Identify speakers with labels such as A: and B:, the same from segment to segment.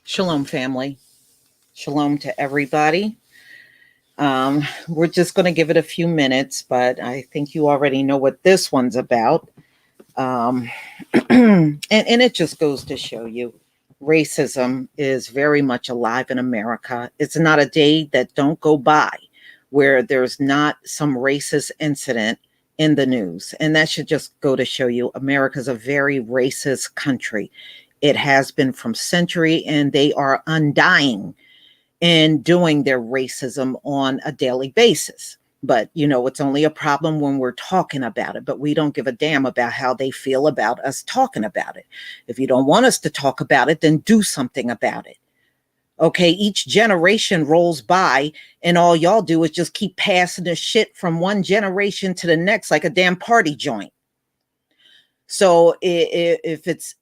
A: Shalom, family. Shalom to everybody. We're just going to give it a few minutes, but I think you already know what this one's about. Um, and it just goes to show you racism is very much alive in America. It's not a day that don't go by where there's not some racist incident in the news. And that should just go to show you America's a very racist country. It has been from century, and they are undying in doing their racism on a daily basis. But, it's only a problem when we're talking about it, but we don't give a damn about how they feel about us talking about it. If you don't want us to talk about it, then do something about it. Okay, each generation rolls by, and all y'all do is just keep passing the shit from one generation to the next like a damn party joint. So if it's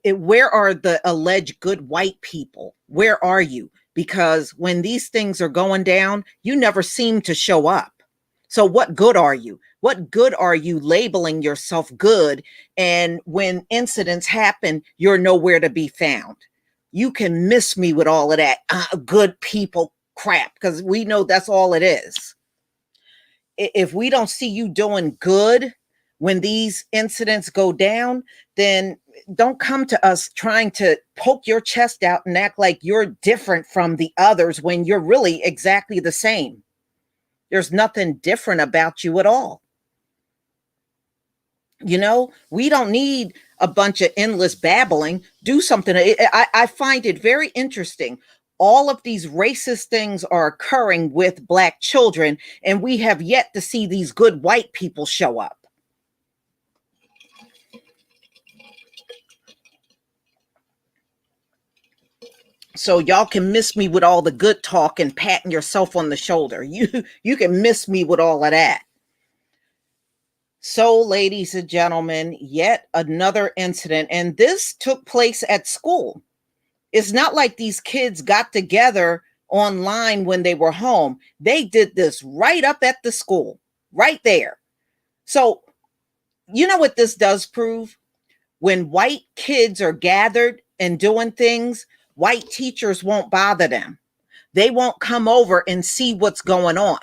A: where are the alleged good white people? Where are you? Because when these things are going down, you never seem to show up. So what good are you? What good are you labeling yourself good? And when incidents happen, you're nowhere to be found. You can miss me with all of that good people crap, because we know that's all it is. If we don't see you doing good when these incidents go down, then don't come to us trying to poke your chest out and act like you're different from the others when you're really exactly the same. There's nothing different about you at all. We don't need a bunch of endless babbling. Do something. I find it very interesting. All of these racist things are occurring with Black children, and we have yet to see these good white people show up. So y'all can miss me with all the good talk and patting yourself on the shoulder. You can miss me with all of that. So, ladies and gentlemen, yet another incident, and this took place at school. It's not like these kids got together online when they were home. They did this right up at the school, right there. So, you know what this does prove? When white kids are gathered and doing things, white teachers won't bother them. They won't come over and see what's going on.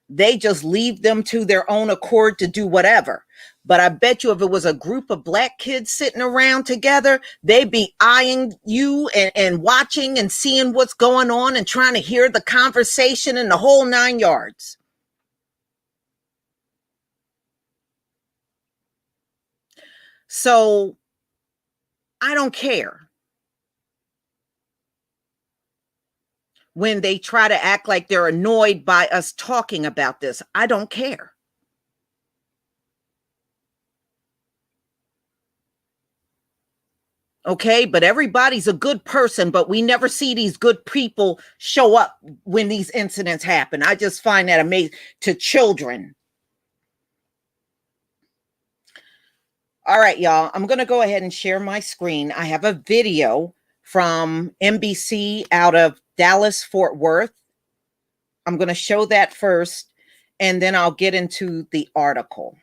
A: They just leave them to their own accord to do whatever. But I bet you if it was a group of Black kids sitting around together, they'd be eyeing you and watching and seeing what's going on and trying to hear the conversation and the whole 9 yards. So I don't care when they try to act like they're annoyed by us talking about this. I don't care. Okay, but everybody's a good person, but we never see these good people show up when these incidents happen. I just find that amazing. To children. All right, y'all, I'm going to go ahead and share my screen. I have a video from NBC out of Dallas, Fort Worth. I'm going to show that first, and then I'll get into the article.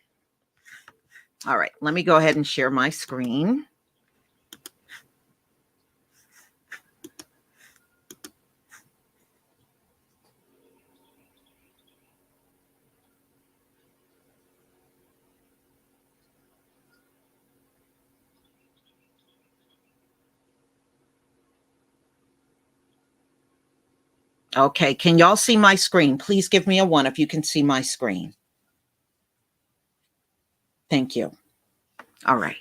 A: All right, let me go ahead and share my screen. Okay, can y'all see my screen? Please give me a 1 if you can see my screen. Thank you. All right.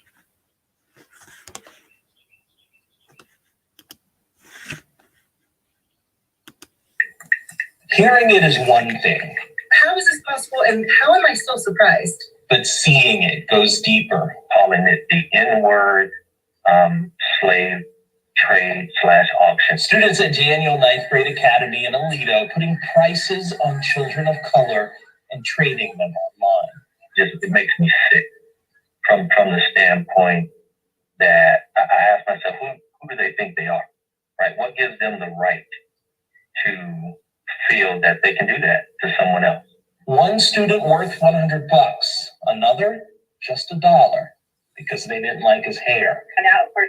B: Hearing it is one thing.
C: How is this possible, and how am I still surprised?
B: But seeing it goes deeper, calling it the N-word, slave trade / auction. Students at Daniel Ninth Grade Academy in Aledo putting prices on children of color and trading them online. It makes me sick from the standpoint that I ask myself, who do they think they are, right? What gives them the right to feel that they can do that to someone else? One student worth $100, another just $1 because they didn't like his hair.
C: And now, of course,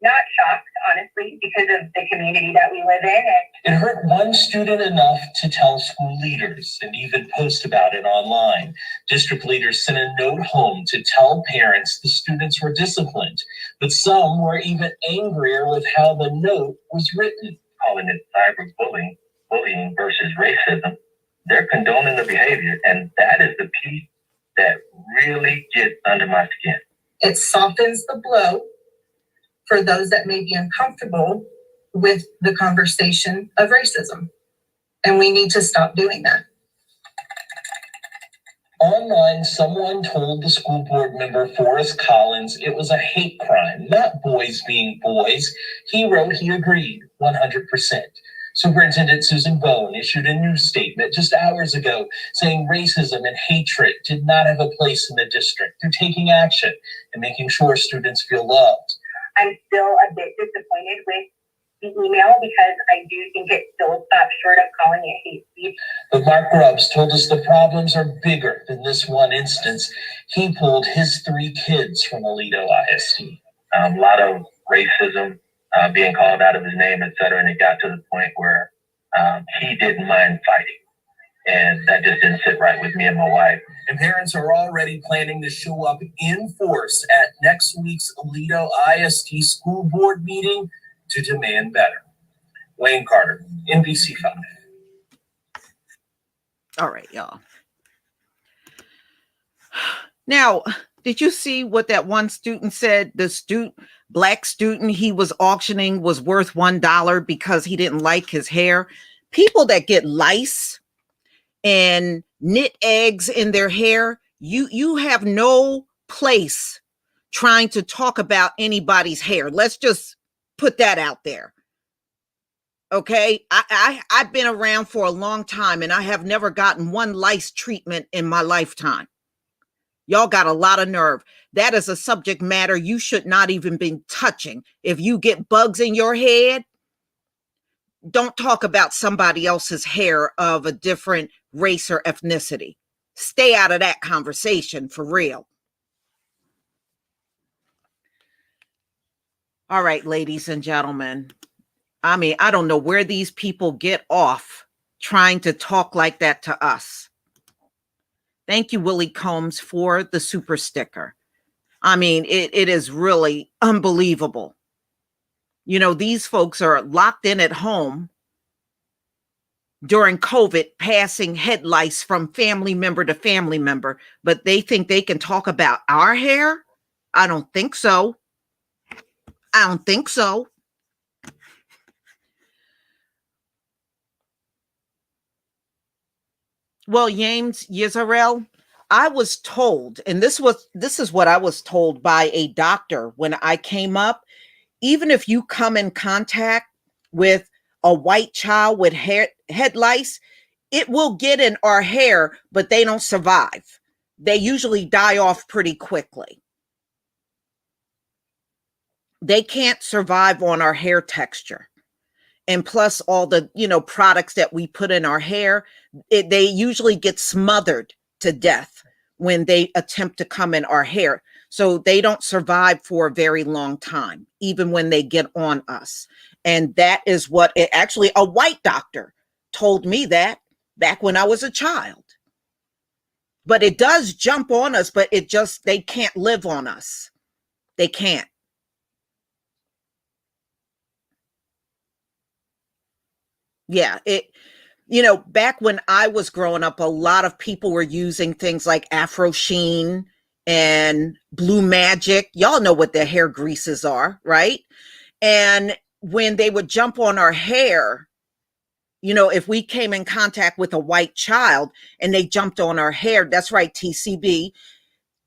D: not shocked, honestly, because of the community that we live in.
B: It hurt one student enough to tell school leaders and even post about it online. District leaders sent a note home to tell parents the students were disciplined, but some were even angrier with how the note was written. Calling it cyberbullying, bullying versus racism. They're condoning the behavior, and that is the piece that really gets under my skin.
C: It softens the blow for those that may be uncomfortable with the conversation of racism. And we need to stop doing that.
B: Online, someone told the school board member, Forrest Collins, it was a hate crime, not boys being boys. He wrote he agreed 100%. Superintendent Susan Bone issued a news statement just hours ago saying racism and hatred did not have a place in the district. They're taking action and making sure students feel loved.
D: I'm still a bit disappointed with the email because I do think it still stops short of calling it hate speech.
B: But Mark Grubbs told us the problems are bigger than this one instance. He pulled his 3 kids from Aledo ISD. A lot of racism, being called out of his name, et cetera, and it got to the point where he didn't mind fighting. And that just didn't sit right with me and my wife. And parents are already planning to show up in force at next week's Aledo ISD school board meeting to demand better. Wayne Carter, NBC5.
A: All right, y'all. Now, did you see what that one student said? The black student he was auctioning was worth $1 because he didn't like his hair. People that get lice and knit eggs in their hair, you have no place trying to talk about anybody's hair. Let's just put that out there. Okay, I've been around for a long time and I have never gotten one lice treatment in my lifetime. Y'all got a lot of nerve. That is a subject matter you should not even be touching. If you get bugs in your head, don't talk about somebody else's hair of a different race or ethnicity. Stay out of that conversation for real. All right, ladies and gentlemen. I mean, I don't know where these people get off trying to talk like that to us. Thank you, Willie Combs, for the super sticker. I mean, it is really unbelievable. You know, these folks are locked in at home during COVID, passing head lice from family member to family member, but they think they can talk about our hair? I don't think so. I don't think so. Well, James Yisrael, I was told, and this is what I was told by a doctor when I came up, even if you come in contact with a white child with head lice, it will get in our hair, but they don't survive. They usually die off pretty quickly. They can't survive on our hair texture. And plus all the, products that we put in our hair, they usually get smothered to death when they attempt to come in our hair. So they don't survive for a very long time, even when they get on us. And that is what actually a white doctor told me that back when I was a child. But it does jump on us, but they can't live on us. They can't. Yeah, back when I was growing up, a lot of people were using things like Afro Sheen and Blue Magic. Y'all know what their hair greases are, right? And when they would jump on our hair, if we came in contact with a white child and they jumped on our hair, that's right, TCB,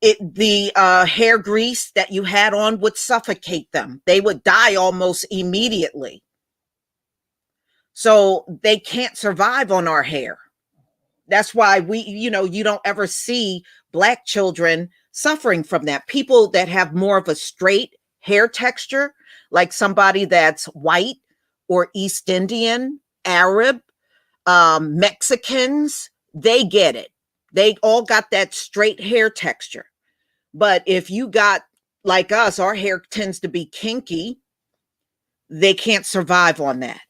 A: the hair grease that you had on would suffocate them. They would die almost immediately. So they can't survive on our hair. That's why you don't ever see Black children suffering from that. People that have more of a straight hair texture, like somebody that's white or East Indian, Arab, Mexicans, they get it. They all got that straight hair texture. But if you got, like us, our hair tends to be kinky, they can't survive on that.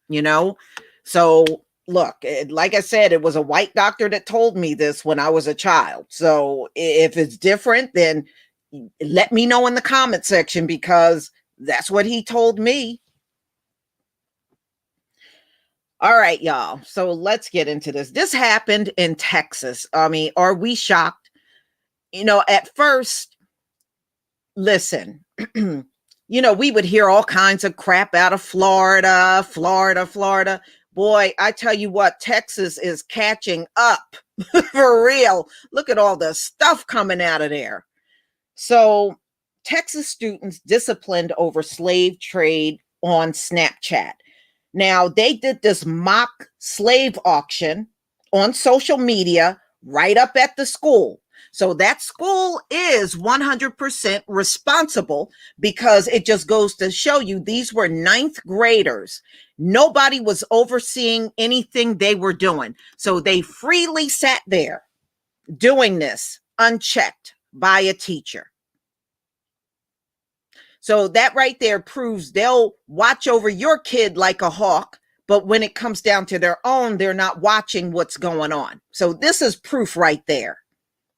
A: You know? So look, like I said, it was a white doctor that told me this when I was a child. So if it's different, then let me know in the comment section, because that's what he told me. All right, y'all. So let's get into this. This happened in Texas. I mean, are we shocked? You know, at first, listen, we would hear all kinds of crap out of Florida. Boy, I tell you what, Texas is catching up for real. Look at all the stuff coming out of there. So, Texas students disciplined over slave trade on Snapchat. Now, they did this mock slave auction on social media right up at the school. So that school is 100% responsible, because it just goes to show you these were ninth graders. Nobody was overseeing anything they were doing. So they freely sat there doing this unchecked by a teacher. So that right there proves they'll watch over your kid like a hawk, but when it comes down to their own, they're not watching what's going on. So this is proof right there.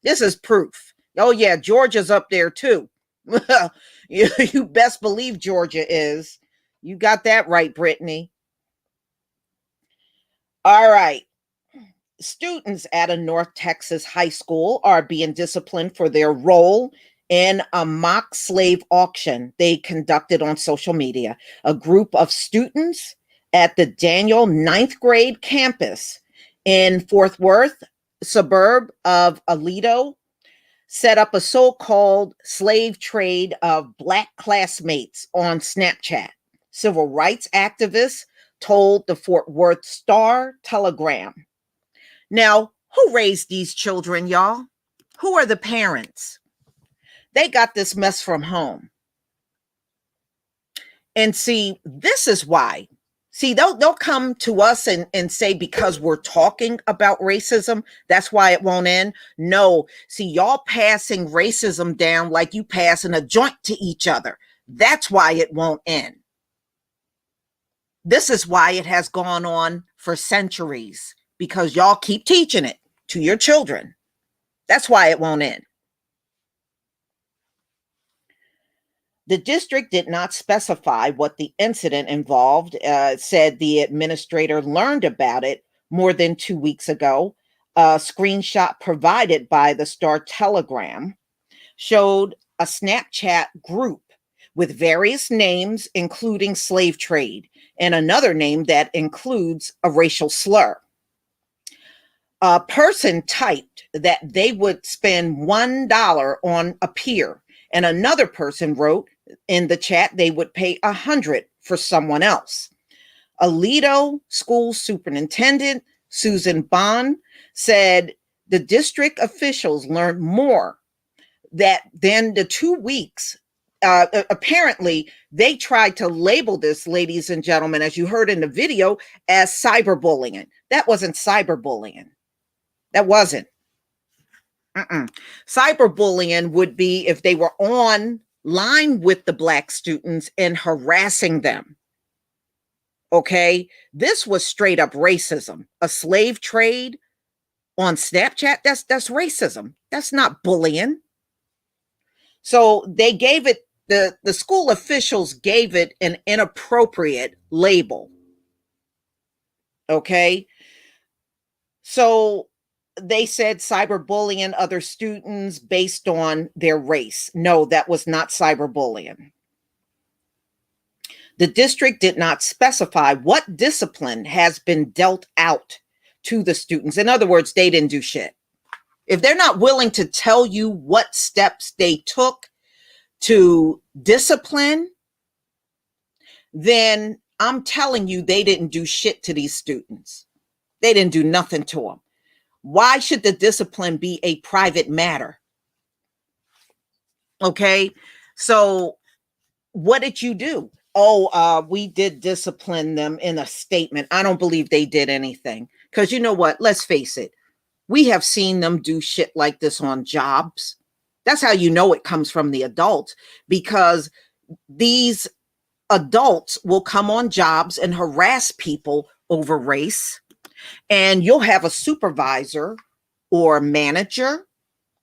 A: This is proof. Oh yeah, Georgia's up there too. You best believe Georgia is. You got that right, Brittany. All right. Students at a North Texas high school are being disciplined for their role in a mock slave auction they conducted on social media. A group of students at the Daniel ninth grade campus in Fort Worth, suburb of Aledo, set up a so-called slave trade of Black classmates on Snapchat. Civil rights activists told the Fort Worth Star-Telegram. Now, who raised these children, y'all? Who are the parents? They got this mess from home. And see, this is why. See, they'll come to us and say, because we're talking about racism, that's why it won't end. No, see, y'all passing racism down like you passing a joint to each other. That's why it won't end. This is why it has gone on for centuries, because y'all keep teaching it to your children. That's why it won't end. The district did not specify what the incident involved, said the administrator learned about it more than 2 weeks ago. A screenshot provided by the Star-Telegram showed a Snapchat group with various names, including slave trade, and another name that includes a racial slur. A person typed that they would spend $1 on a pier, and another person wrote in the chat they would pay $100 for someone else. Aledo School Superintendent Susan Bond said the district officials learned more than the 2 weeks. Apparently, they tried to label this, ladies and gentlemen, as you heard in the video, as cyberbullying. That wasn't cyberbullying. That wasn't. Cyberbullying would be if they were online with the Black students and harassing them. Okay, this was straight up racism. A slave trade on Snapchat, that's racism. That's not bullying. So they gave it, the school officials gave it an inappropriate label. Okay, so they said cyberbullying other students based on their race. No, that was not cyberbullying. The district did not specify what discipline has been dealt out to the students. In other words, they didn't do shit. If they're not willing to tell you what steps they took to discipline, then I'm telling you, they didn't do shit to these students. They didn't do nothing to them. Why should the discipline be a private matter? Okay, so what did you do? Oh, we did discipline them in a statement. I don't believe they did anything. Because you know what? Let's face it. We have seen them do shit like this on jobs. That's how you know it comes from the adults, because these adults will come on jobs and harass people over race, and you'll have a supervisor or manager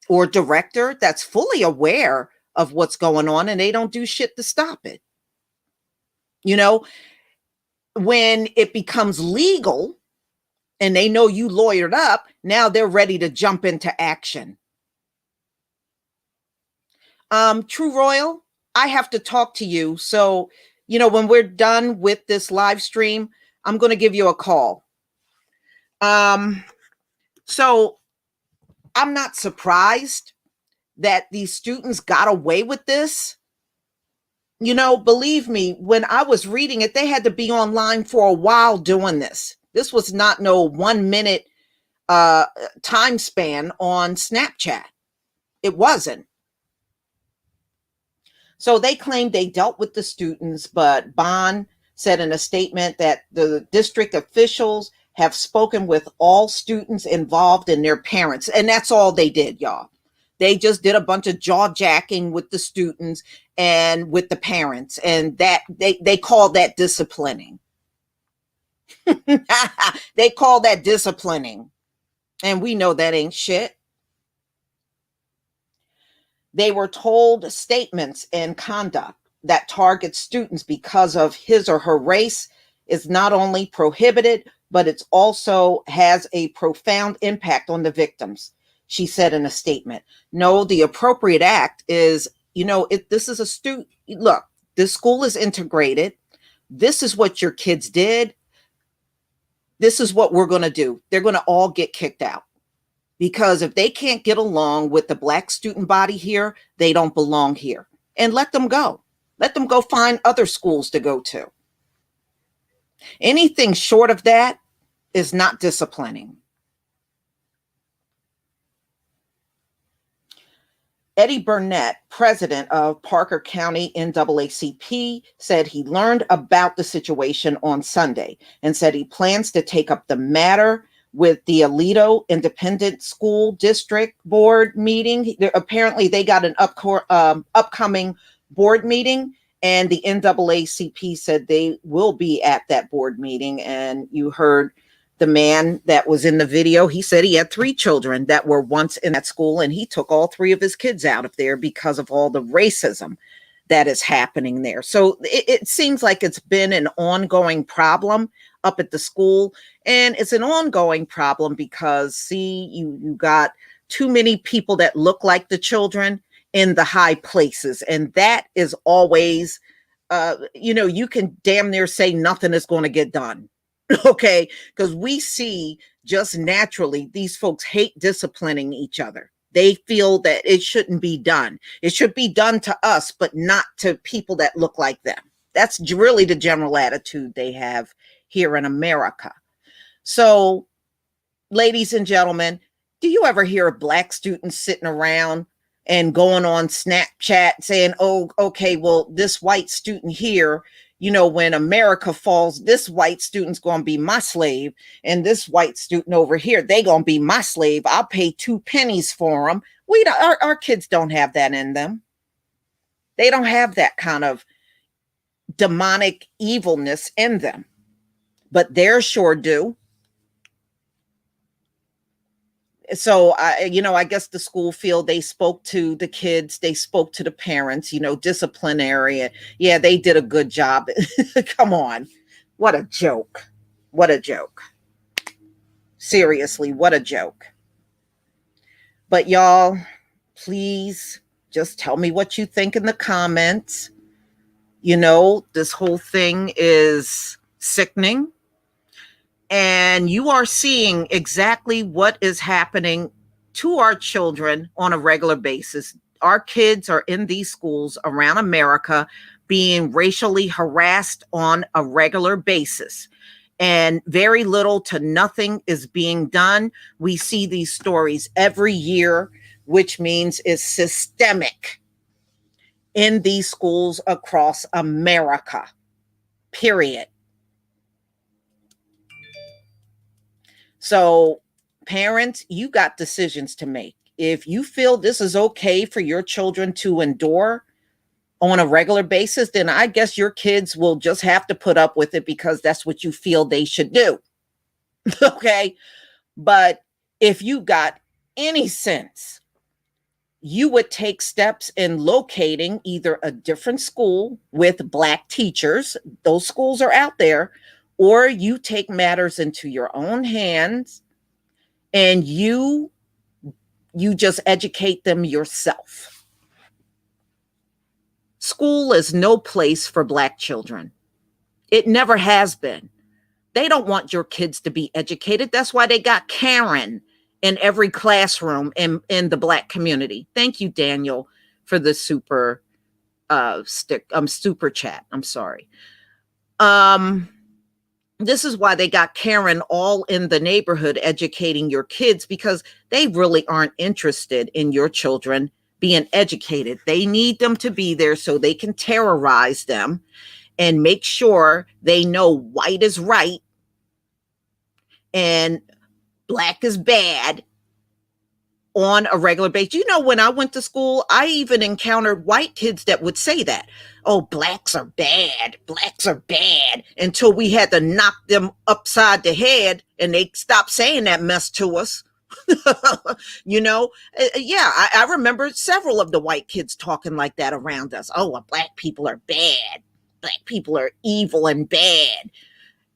A: or director that's fully aware of what's going on, and they don't do shit to stop it. You know, when it becomes legal and they know you lawyered up, now they're ready to jump into action. True Royal, I have to talk to you. So, when we're done with this live stream, I'm going to give you a call. So I'm not surprised that these students got away with this. Believe me, when I was reading it, they had to be online for a while doing this. This was not no 1 minute time span on Snapchat. It wasn't. So they claimed they dealt with the students, but Bond said in a statement that the district officials have spoken with all students involved and their parents. And that's all they did, y'all. They just did a bunch of jaw jacking with the students and with the parents. And that they call that disciplining. They call that disciplining. And we know that ain't shit. They were told statements and conduct that target students because of his or her race is not only prohibited, but it's also has a profound impact on the victims, she said in a statement. No, the appropriate act is, this is a student. Look, this school is integrated. This is what your kids did. This is what we're going to do. They're going to all get kicked out. Because if they can't get along with the Black student body here, they don't belong here. And let them go. Let them go find other schools to go to. Anything short of that is not disciplining. Eddie Burnett, president of Parker County NAACP, said he learned about the situation on Sunday and said he plans to take up the matter with the Aledo Independent School District Board meeting. Apparently, they got an upcoming board meeting, and the NAACP said they will be at that board meeting. And you heard the man that was in the video. He said he had 3 children that were once in that school, and he took all 3 of his kids out of there because of all the racism that is happening there. So it seems like it's been an ongoing problem up at the school. And it's an ongoing problem because, you got too many people that look like the children in the high places. And that is always, you can damn near say nothing is going to get done. Okay. Because we see just naturally, these folks hate disciplining each other. They feel that it shouldn't be done. It should be done to us, but not to people that look like them. That's really the general attitude they have here in America. So, ladies and gentlemen, do you ever hear of Black students sitting around and going on Snapchat saying, oh, okay, well, this white student here, when America falls, this white student's going to be my slave. And this white student over here, they going to be my slave. I'll pay 2 pennies for them. Our kids don't have that in them. They don't have that kind of demonic evilness in them. But theirs sure do. So, I guess the school feel they spoke to the kids, they spoke to the parents, disciplinary. Yeah, they did a good job. Come on. What a joke. What a joke. Seriously, what a joke. But y'all, please just tell me what you think in the comments. This whole thing is sickening. And you are seeing exactly what is happening to our children on a regular basis. Our kids are in these schools around America being racially harassed on a regular basis. And very little to nothing is being done. We see these stories every year, which means it's systemic in these schools across America, period. So parents, you got decisions to make. if you feel this is okay for your children to endure on a regular basis, then I guess your kids will just have to put up with it because that's what you feel they should do. Okay. But if you got any sense, you would take steps in locating either a different school with Black teachers, those schools are out there, or you take matters into your own hands and you just educate them yourself. School is no place for Black children. It never has been. They don't want your kids to be educated. That's why they got Karen in every classroom in the Black community. Thank you, Daniel, for the super chat. I'm sorry. This is why they got Karen all in the neighborhood educating your kids, because they really aren't interested in your children being educated. They need them to be there so they can terrorize them and make sure they know white is right and Black is bad on a regular basis. You know, when I went to school, I even encountered white kids that would say that. Oh, Blacks are bad. Blacks are bad. Until we had to knock them upside the head and they stopped saying that mess to us. You know, yeah, I remember several of the white kids talking like that around us. Oh, Black people are bad. Black people are evil and bad.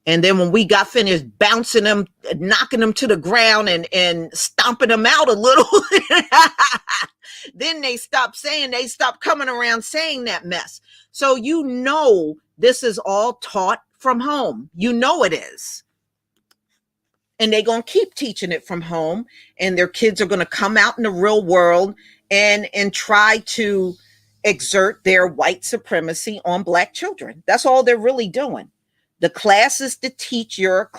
A: And then when we got finished bouncing them, knocking them to the ground and stomping them out a little, then they stopped coming around saying that mess. So you know this is all taught from home. You know it is. And they're going to keep teaching it from home. And their kids are going to come out in the real world and try to exert their white supremacy on Black children. That's all they're really doing. The class is to teach your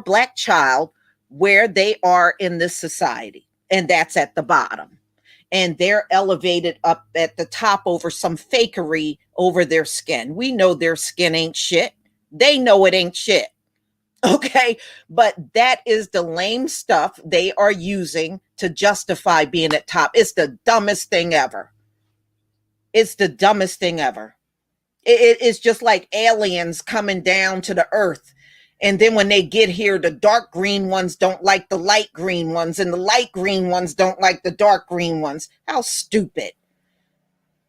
A: Black child where they are in this society, and that's at the bottom. And they're elevated up at the top over some fakery over their skin. We know their skin ain't shit. They know it ain't shit. Okay, but that is the lame stuff they are using to justify being at top. It's the dumbest thing ever. It's the dumbest thing ever. It's just like aliens coming down to the earth. And then when they get here, the dark green ones don't like the light green ones, and the light green ones don't like the dark green ones. How stupid.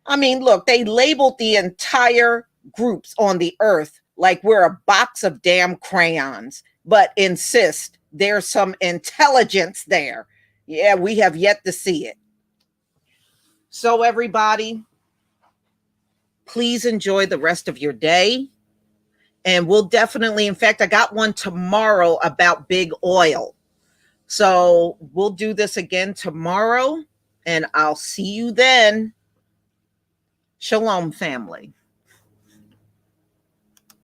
A: I mean, look, they labeled the entire groups on the earth like we're a box of damn crayons, but insist there's some intelligence there. Yeah, we have yet to see it. So everybody, please enjoy the rest of your day. And we'll definitely, in fact, I got one tomorrow about big oil. So we'll do this again tomorrow, and I'll see you then. Shalom, family.